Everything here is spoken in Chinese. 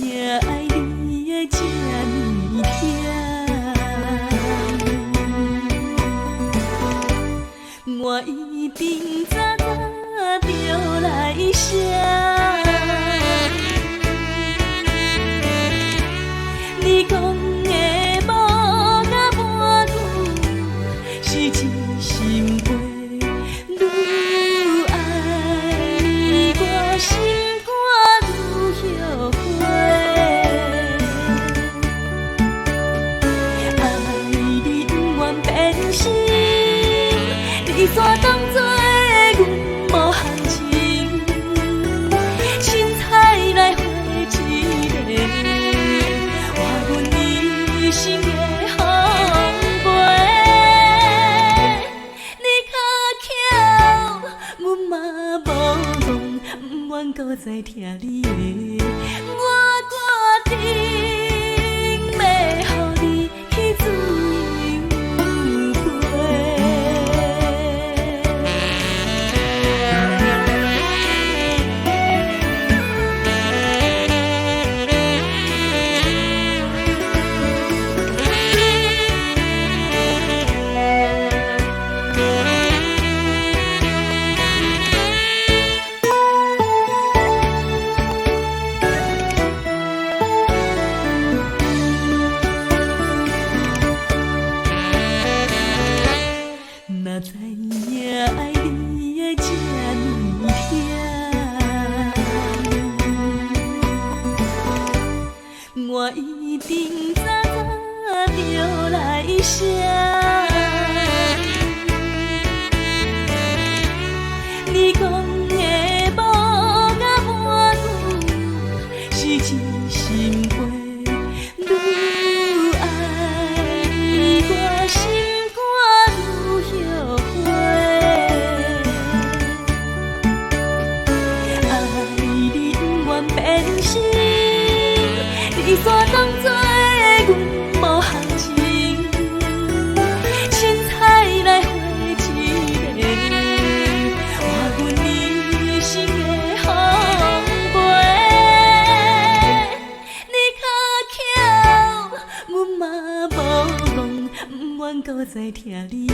影爱你的这呢疼，我一定早早就来写。你讲的无甲半句，是一心话。愈爱你，我心肝愈后悔。爱你不愿变心，你煞当作阮无行情，凊彩来回一个，换阮一生的风陪。你较巧，阮嘛无讲，不愿搁再听你的，我决定要予你去自由飞。若知影爱你的这呢疼，我一定早早就来写。你讲的无甲半句，是一心话。愈爱你，我心肝愈后悔。爱你不愿变心，你煞当作阮无行情，凊彩来回一个，换阮一生的风陪。你较巧，阮嘛无讲，不愿搁再听你的。